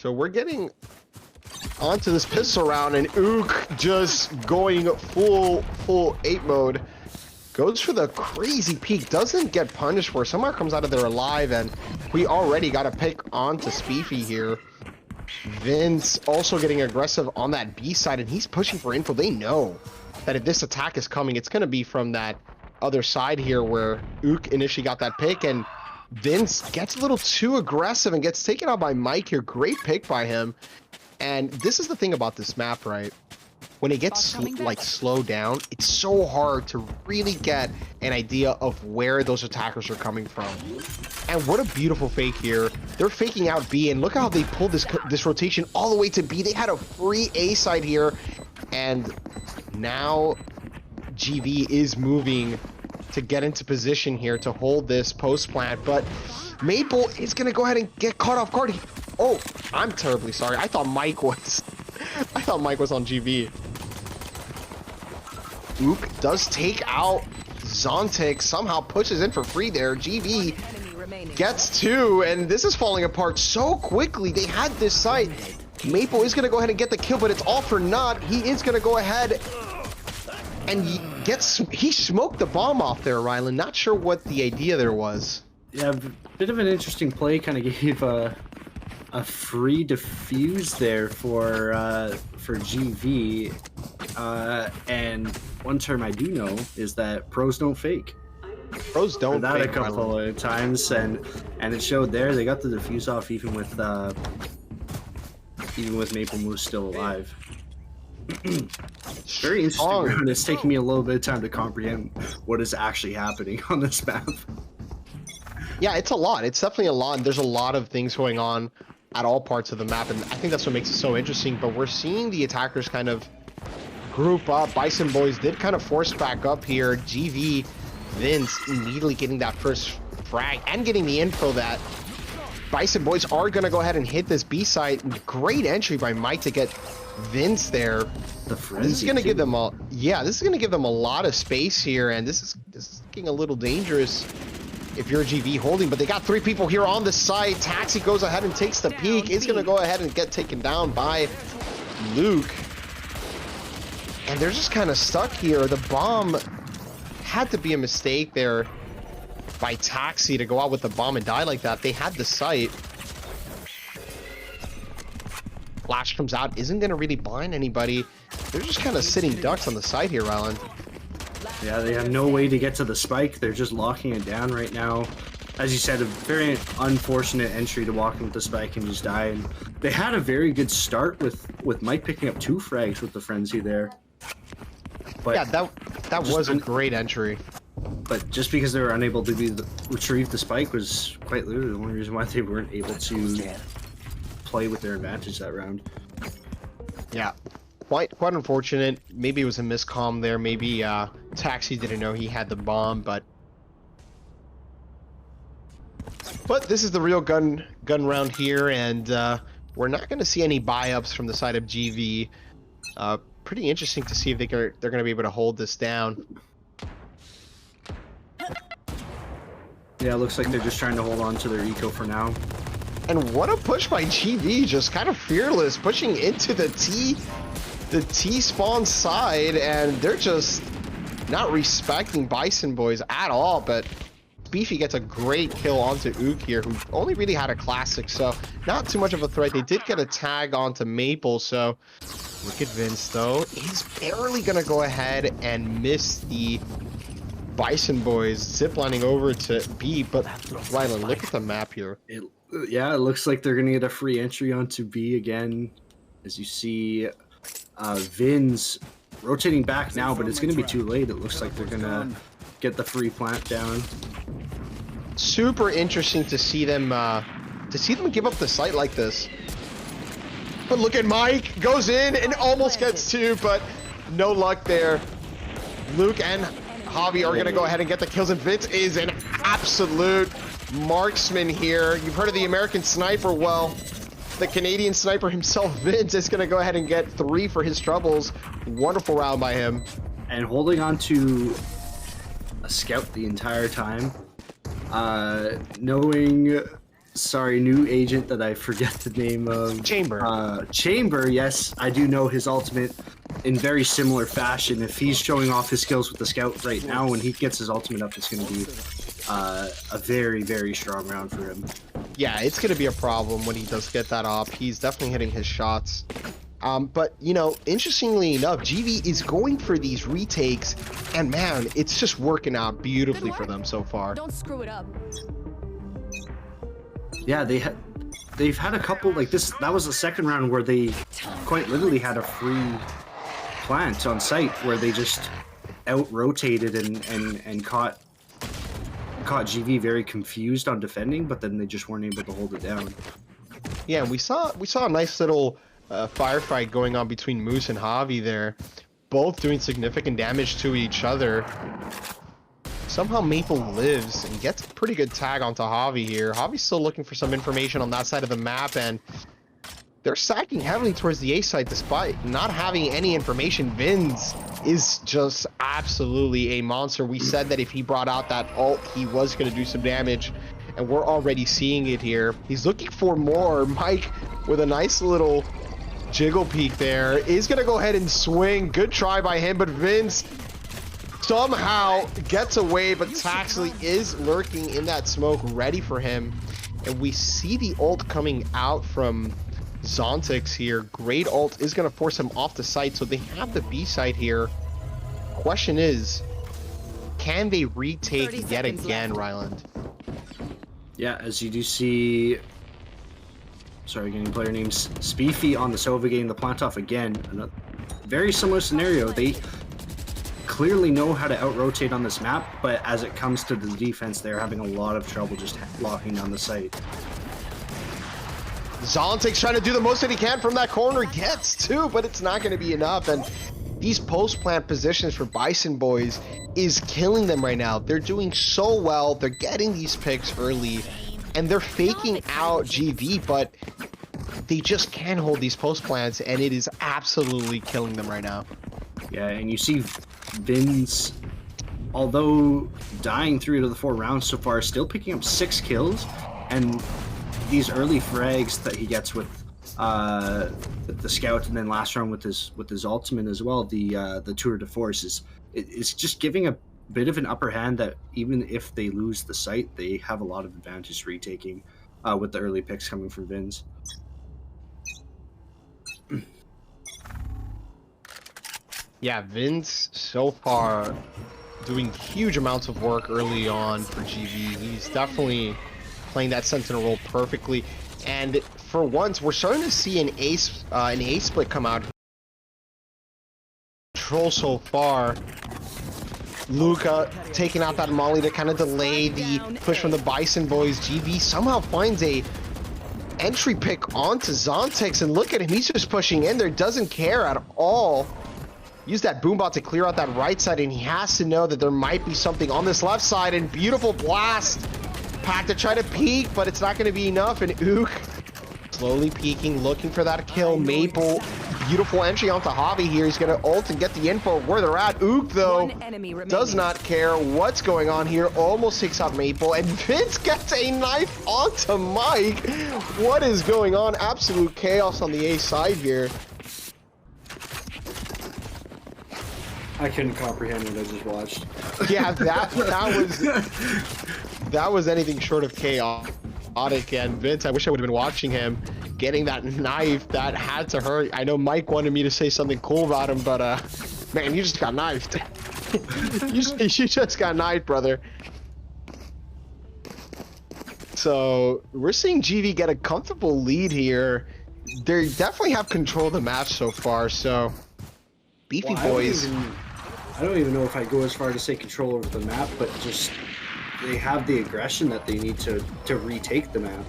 So we're getting onto this pistol round, and Ook just going full 8 mode. Goes for the crazy peek, doesn't get punished for it. Somehow comes out of there alive, and we already got a pick onto Spiffy here. Vince also getting aggressive on that B side, and he's pushing for info. They know that if this attack is coming, it's going to be from that other side here where Ook initially got that pick, and Vince gets a little too aggressive and gets taken out by Mike here. Great pick by him. And this is the thing about this map, right? When it gets like slowed down, it's so hard to really get an idea of where those attackers are coming from. And what a beautiful fake here. They're faking out B, and look how they pulled this rotation all the way to B. They had a free A side here, and now GV is moving to get into position here to hold this post plant, but Maple is gonna go ahead and get caught off guard. Oh, I'm terribly sorry. I thought Mike was on GV. Ook does take out Zontic, somehow pushes in for free there. GV gets 2, and this is falling apart so quickly. They had this site. Maple is gonna go ahead and get the kill, but it's all for naught. He is gonna go ahead and he smoked the bomb off there, Rylan. Not sure what the idea there was. Yeah, a bit of an interesting play. Kind of gave a free defuse there for GV. And one term I do know is that pros don't fake. Pros don't that fake, a couple of times, and it showed there. They got the defuse off even with Maple Moose still alive. Very interesting. It's taking me a little bit of time to comprehend what is actually happening on this map. Yeah, it's a lot. It's definitely a lot. There's a lot of things going on at all parts of the map, and I think that's what makes it so interesting. But we're seeing the attackers kind of group up. Bison Boys did kind of force back up here. GV, Vince immediately getting that first frag and getting the info that Bison Boys are going to go ahead and hit this B site. Great entry by Mike to get Vince there. This is going to give them a this is going to give them a lot of space here, and this is getting a little dangerous if you're GV holding, but they got 3 people here on the site. Taxi goes ahead and takes the peek. Is going to go ahead and get taken down by Luke. And they're just kind of stuck here. The bomb had to be a mistake there by Taxi to go out with the bomb and die like that. They had the site. Flash comes out, isn't going to really blind anybody. They're just kind of sitting ducks on the side here, Rylan. Yeah, they have no way to get to the spike. They're just locking it down right now. As you said, a very unfortunate entry to walk into the spike and just die. And they had a very good start with Mike picking up 2 frags with the frenzy there. But yeah, that was a great entry. But just because they were unable to retrieve the spike was quite literally the only reason why they weren't able to play with their advantage that round. Yeah. Quite unfortunate. Maybe it was a miscomm there. Maybe Taxi didn't know he had the bomb, but this is the real gun round here, and we're not going to see any buy-ups from the side of GV. Pretty interesting to see if they're going to be able to hold this down. Yeah, it looks like they're just trying to hold on to their eco for now. And what a push by GV, just kind of fearless, pushing into the T spawn side, and they're just not respecting Bison Boys at all. But Beefy gets a great kill onto Ook here, who only really had a classic, so not too much of a threat. They did get a tag onto Maple, so look at Vince though. He's barely gonna go ahead and miss the Bison Boys ziplining over to B, but Rylan, look at the map here. Yeah, it looks like they're gonna get a free entry onto B again. As you see, Vin's rotating back now, but it's going to be too late. It looks like they're going to get the free plant down. Super interesting to see them give up the site like this. But look at Mike, goes in and almost gets 2, but no luck there. Luke and Javi are going to go ahead and get the kills, and Vince is an absolute marksman here. You've heard of the American sniper. Well, the Canadian sniper himself, Vince, is going to go ahead and get 3 for his troubles. Wonderful round by him. And holding on to a scout the entire time, knowing sorry, new agent that I forget the name of. Chamber. Chamber, yes, I do know his ultimate in very similar fashion. If he's showing off his skills with the scout right now, when he gets his ultimate up, it's going to be a very, very strong round for him. Yeah, it's going to be a problem when he does get that up. He's definitely hitting his shots. But, you know, interestingly enough, GV is going for these retakes, and man, it's just working out beautifully for them so far. Don't screw it up. Yeah, they've had a couple like this. That was the second round where they quite literally had a free plant on site where they just out-rotated and caught GV very confused on defending, but then they just weren't able to hold it down. Yeah, we saw a nice little firefight going on between Moose and Javi there, both doing significant damage to each other. Somehow Maple lives and gets a pretty good tag onto Javi here. Javi's still looking for some information on that side of the map, and they're sacking heavily towards the A side despite not having any information. Vince is just absolutely a monster. We said that if he brought out that ult, he was going to do some damage, and we're already seeing it here. He's looking for more. Mike with a nice little jiggle peek there is going to go ahead and swing. Good try by him, but Vince somehow gets away, but Taxley is lurking in that smoke ready for him, and we see the ult coming out from Zontix here. Great ult is going to force him off the site, so they have the B site here. Question is, can they retake yet again, Ryland? Yeah, as you do see, sorry, getting player names, Speefy on the Sova getting the plant off again. Another very similar scenario. They clearly know how to out-rotate on this map, but as it comes to the defense, they're having a lot of trouble just locking down the site. Zontix trying to do the most that he can from that corner, gets two, but it's not going to be enough. And these post-plant positions for Bison boys is killing them right now. They're doing so well. They're getting these picks early, and they're faking out GV, but they just can't hold these post-plants, and it is absolutely killing them right now. Yeah, and you see Vince, although dying 3 out of the 4 rounds so far, still picking up 6 kills, and these early frags that he gets with the scout, and then last round with his ultimate as well, the tour de force it's just giving a bit of an upper hand that even if they lose the site, they have a lot of advantage retaking with the early picks coming from Vince. Yeah, Vince so far doing huge amounts of work early on for GV. He's definitely playing that sentinel role perfectly, and for once we're starting to see an A split come out. Control so far. Luca taking out that molly to kind of delay the push from the Bison boys. GV somehow finds a entry pick onto Zontix, and look at him, he's just pushing in there, doesn't care at all. Use that boombot to clear out that right side, and he has to know that there might be something on this left side, and beautiful blast. Pack to try to peek, but it's not going to be enough, and Ook slowly peeking, looking for that kill. Maple, beautiful entry onto Javi here. He's going to ult and get the info where they're at. Ook, though, does not care what's going on here. Almost takes out Maple, and Vince gets a knife onto Mike. What is going on? Absolute chaos on the A side here. I couldn't comprehend what I just watched. Yeah, that was anything short of chaotic. And Vince, I wish I would have been watching him getting that knife. That had to hurt. I know Mike wanted me to say something cool about him, but man, you just got knifed. you just got knifed, brother. So we're seeing GV get a comfortable lead here. They definitely have control of the match so far. So Beefy boys. I don't even know if I'd go as far to say control over the map, but just they have the aggression that they need to retake the map.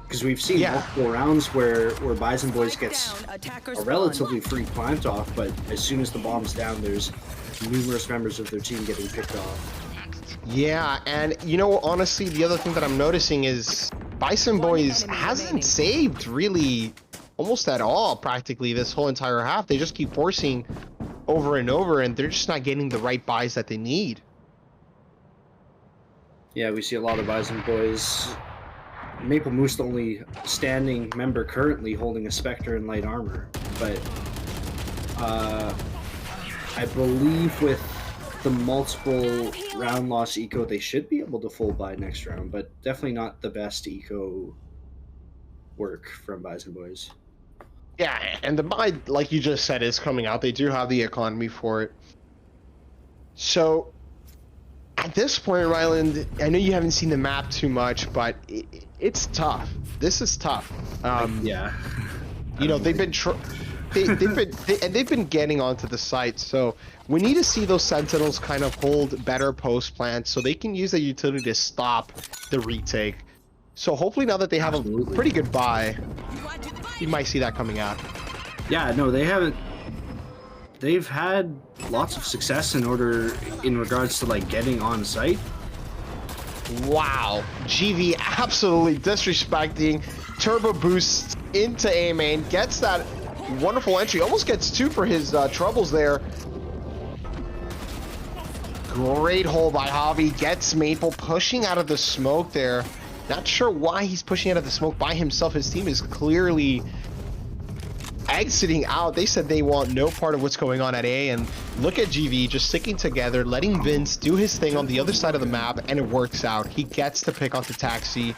Because we've seen multiple rounds where Bison Boys gets a relatively free plant off, but as soon as the bomb's down, there's numerous members of their team getting picked off. Yeah, and you know, honestly, the other thing that I'm noticing is Bison Boys hasn't saved really almost at all practically this whole entire half. They just keep forcing over and over, and they're just not getting the right buys that they need. Yeah, we see a lot of Bison boys Maple Moose the only standing member currently holding a Spectre in light armor, but I believe with the multiple round loss eco, they should be able to full buy next round, but definitely not the best eco work from Bison Boys. Yeah, and the buy, like you just said, is coming out. They do have the economy for it. So, at this point, Ryland, I know you haven't seen the map too much, but it's tough. This is tough. Yeah. You know, they've been they've been getting onto the site, so we need to see those sentinels kind of hold better post plants so they can use the utility to stop the retake. So hopefully now that they have a pretty good buy, you might see that coming out. Yeah, no, they haven't. They've had lots of success in regards to like getting on site. Wow, GV absolutely disrespecting. Turbo boosts into A main, gets that wonderful entry, almost gets 2 for his troubles there. Great hole by Javi, gets Maple pushing out of the smoke there. Not sure why he's pushing out of the smoke by himself. His team is clearly exiting out. They said they want no part of what's going on at A, and look at GV just sticking together, letting Vince do his thing on the other side of the map, and it works out. He gets to pick onto Taxi,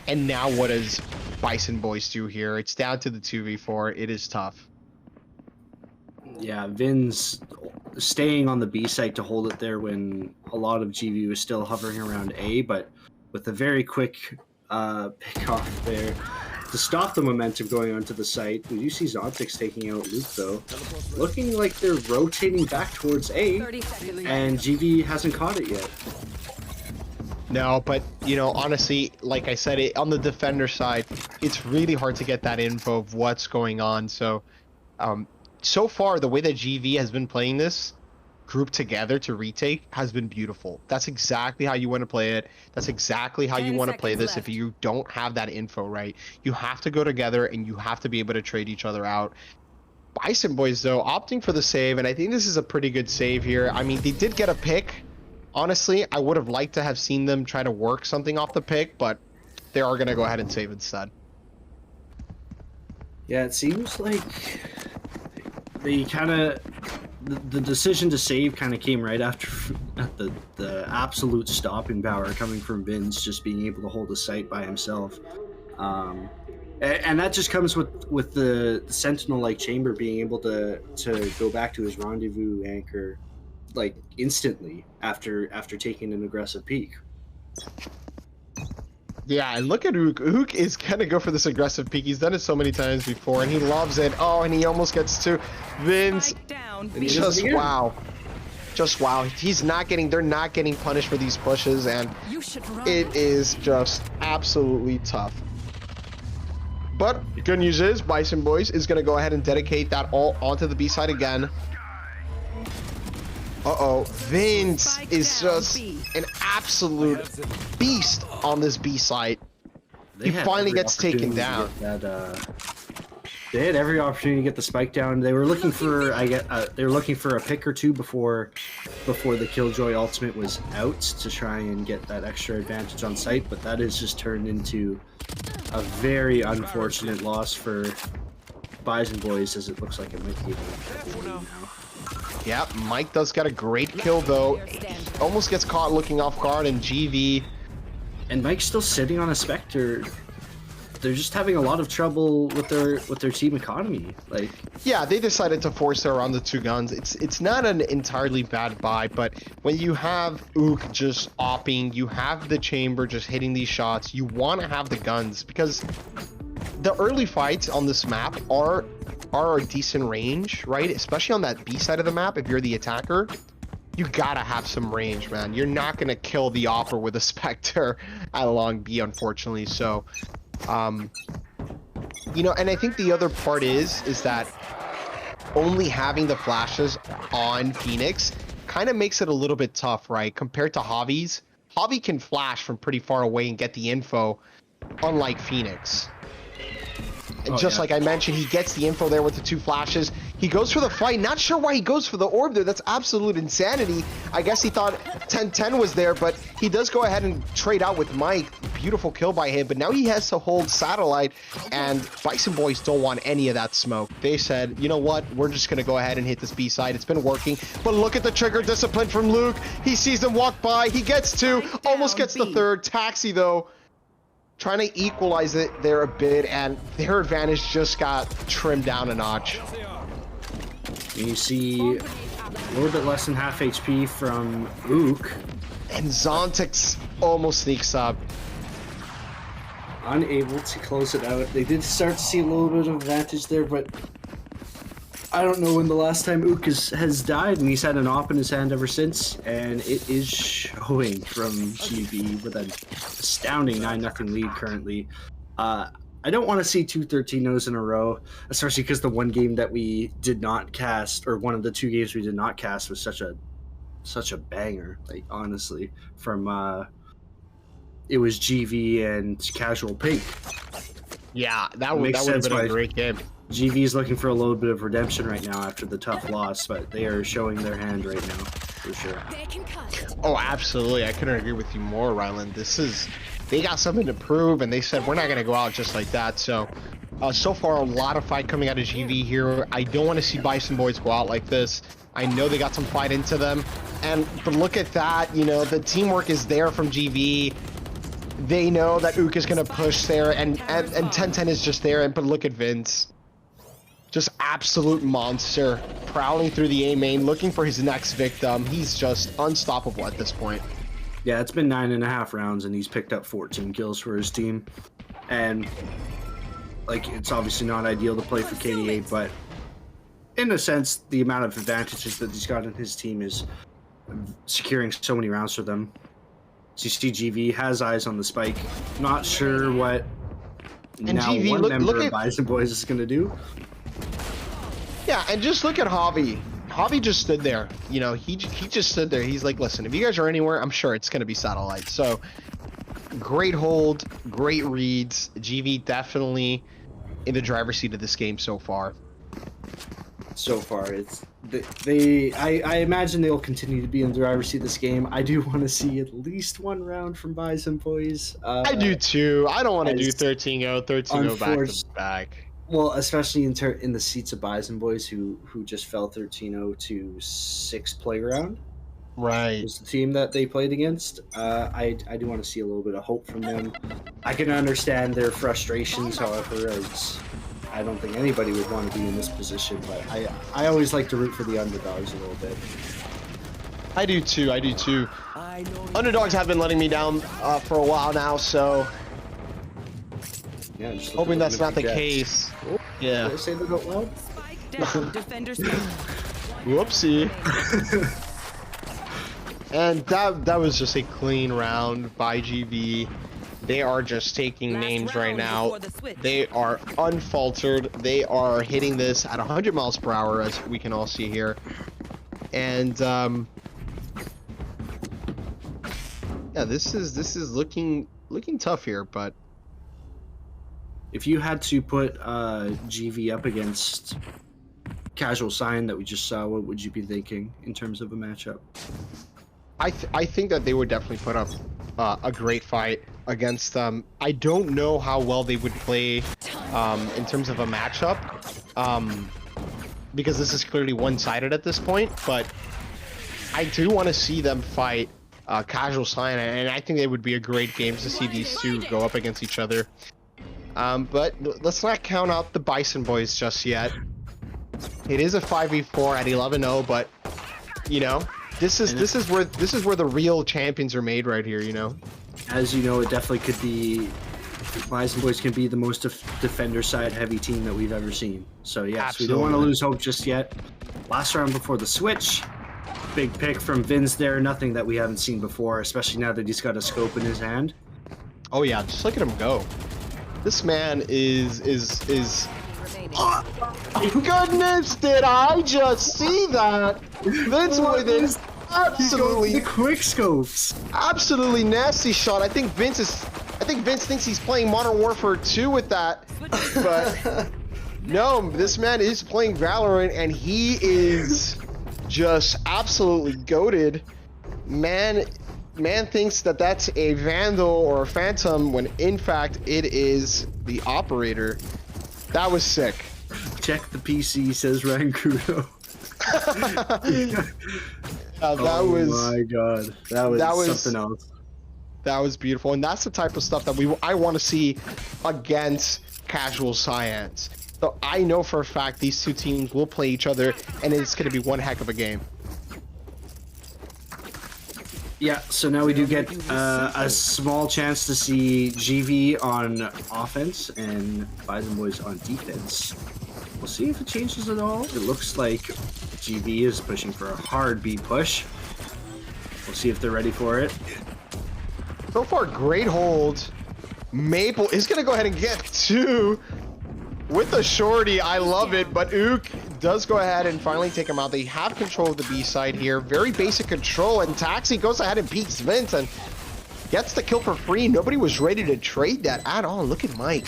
and now what does Bison Boys do here? It's down to the 2v4. It is tough. Yeah, Vin's staying on the B site to hold it there when a lot of GV was still hovering around A, but with a very quick pick off there to stop the momentum going onto the site. We do see Zontix taking out Luke though. Looking like they're rotating back towards A, and GV hasn't caught it yet. No, but, you know, honestly, like I said, on the defender side, it's really hard to get that info of what's going on. So, so far, the way that GV has been playing this, grouped together to retake, has been beautiful. That's exactly how you want to play it. That's exactly how you want to play this if you don't have that info, right? You have to go together and you have to be able to trade each other out. Bison Boys, though, opting for the save, and I think this is a pretty good save here. I mean, they did get a pick. Honestly, I would have liked to have seen them try to work something off the pick, but they are going to go ahead and save instead. Yeah, it seems like they kind of... The decision to save kind of came right after the absolute stopping power coming from Vince just being able to hold a site by himself. And that just comes with the Sentinel-like chamber being able to go back to his rendezvous anchor like instantly after taking an aggressive peek. Yeah, and look at Ook. Ook is gonna go for this aggressive peek. He's done it so many times before, and he loves it. Oh, and he almost gets to Vince. Just wow. Just wow. He's not getting, they're not getting punished for these pushes, and it is just absolutely tough. But good news is, Bison Boys is gonna go ahead and dedicate that all onto the B side again. Uh-oh, Vince is just an absolute beast on this B site. He finally gets taken down. They had every opportunity to get the spike down. They were looking for, they were looking for a pick or two before the Killjoy ultimate was out to try and get that extra advantage on site, but that has just turned into a very unfortunate loss for Bison Boys, as it looks like it might be now. Yeah, Mike does get a great kill though. He almost gets caught looking off guard, and GV. And Mike's still sitting on a Spectre. They're just having a lot of trouble with their team economy. Like, yeah, they decided to force her on the 2 guns. It's not an entirely bad buy, but when you have Ook just opping, you have the chamber just hitting these shots, you want to have the guns, because the early fights on this map are a decent range, right? Especially on that B side of the map, if you're the attacker, you gotta have some range, man. You're not gonna kill the Opera with a Spectre at long B, unfortunately. So, you know, and I think the other part is that only having the flashes on Phoenix kind of makes it a little bit tough, right? Compared to Javi's. Javi can flash from pretty far away and get the info, unlike Phoenix. And just like I mentioned, he gets the info there with the 2 flashes. He goes for the fight. Not sure why he goes for the orb there. That's absolute insanity. I guess he thought 10-10 was there, but he does go ahead and trade out with Mike. beautiful kill by him, but now he has to hold satellite, and Bison Boys don't want any of that smoke. They said, you know what, we're just gonna go ahead and hit this B side. It's been working, but look at the trigger discipline from Luke. He sees them walk by, he gets two, almost gets the third. Taxi though, trying to equalize it there a bit, and their advantage just got trimmed down a notch. You see a little bit less than half HP from Ook. And Zontix almost sneaks up. Unable to close it out. They did start to see a little bit of advantage there, but I don't know when the last time Ook has died, and he's had an op in his hand ever since, and it is showing from GV with an astounding 9-0 lead currently. I don't want to see two 13-0s in a row, especially because the one game that we did not cast, or one of the 2 games we did not cast, was such a banger. Like, honestly, from it was GV and Casual Pink. Yeah, that would have been a great game. GV is looking for a little bit of redemption right now after the tough loss, but they are showing their hand right now, for sure. Oh, absolutely. I couldn't agree with you more, Ryland. They got something to prove, and they said, we're not going to go out just like that. So, so far, a lot of fight coming out of GV here. I don't want to see Bison Boys go out like this. I know they got some fight into them. But look at that. You know, the teamwork is there from GV. They know that Ook is going to push there, and 10-10 is just there. But look at Vince. Just absolute monster, prowling through the A main, looking for his next victim. He's just unstoppable at this point. Yeah, it's been 9.5 rounds, and he's picked up 14 kills for his team. And, like, it's obviously not ideal to play for KD8, but in a sense, the amount of advantages that he's got in his team is securing so many rounds for them. CCGV has eyes on the spike. Not sure what and now GV, one member look of at Bison Boys is going to do. Yeah, and just look at Javi. Javi just stood there. You know, he just stood there. He's like, listen, if you guys are anywhere, I'm sure it's going to be satellite. So, great hold, great reads. GV definitely in the driver's seat of this game so far. So far, it's I imagine they'll continue to be in the driver's seat of this game. I do want to see at least one round from Bison Boys. I do too. I don't want to do 13-0, 13-0 back to back. Well, especially in the seats of Bison Boys, who just fell 13-0 to 6th playground. Right. Was the team that they played against. I do want to see a little bit of hope from them. I can understand their frustrations, however, as I don't think anybody would want to be in this position, but I always like to root for the underdogs a little bit. I do too. I do too. Underdogs have been letting me down for a while now, so yeah, just hoping that's not the case. Oh, yeah. Did I say that out loud? Whoopsie. And that was just a clean round by GV. They are just taking names right now. They are unfaltered. They are hitting this at 100 miles per hour, as we can all see here. And yeah, this is looking tough here, but if you had to put GV up against Casual Sign that we just saw, what would you be thinking in terms of a matchup? I think that they would definitely put up a great fight against them. I don't know how well they would play in terms of a matchup, because this is clearly one-sided at this point, but I do want to see them fight Casual Sign, and I think it would be a great game to see these two go up against each other. But let's not count out the Bison Boys just yet. It is a 5v4 at 11-0, but you know, this is where the real champions are made right here. You know, as you know, it definitely could be. Bison Boys can be the most defender side heavy team that we've ever seen. So yes, absolutely. We don't want to lose hope just yet. Last round before the switch, big pick from Vince there. Nothing that we haven't seen before, especially now that he's got a scope in his hand. Oh yeah, just look at him go. This man is oh, goodness, did I just see that? Vince with it. Absolutely. The quick scopes. Absolutely nasty shot. I think Vince thinks he's playing Modern Warfare 2 with that. But no, this man is playing Valorant, and he is just absolutely goated. Man, man thinks that that's a Vandal or a Phantom when in fact it is the operator. That was sick. Check the PC, says Rankudo. That was my god, that was something else. That was beautiful, and that's the type of stuff that I want to see against casual Cyans. So I know for a fact these two teams will play each other, and it's going to be one heck of a game. Yeah, so now we do get a small chance to see GV on offense and Bison Boys on defense. We'll see if it changes at all. It looks like GV is pushing for a hard B push. We'll see if they're ready for it. So far, great hold. Maple is going to go ahead and get two with the shorty. I love it, but Ook does go ahead and finally take him out. They have control of the B side here. Very basic control, and Taxi goes ahead and peeks Vince and gets the kill for free. Nobody was ready to trade that at all. Look at Mike.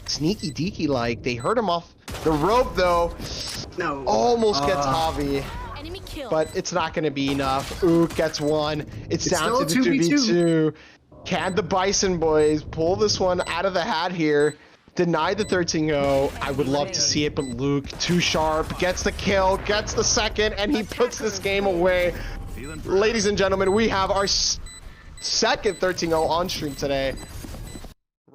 Sneaky deaky like. They hurt him off the rope, though. No. Almost gets Javi. But it's not going to be enough. Ook gets one. It's down to the 2v2. Can the Bison Boys pull this one out of the hat here? Deny the 13-0. I would love to see it, but Luke, too sharp, gets the kill, gets the second, and he puts this game away. Ladies and gentlemen, we have our second 13-0 on stream today.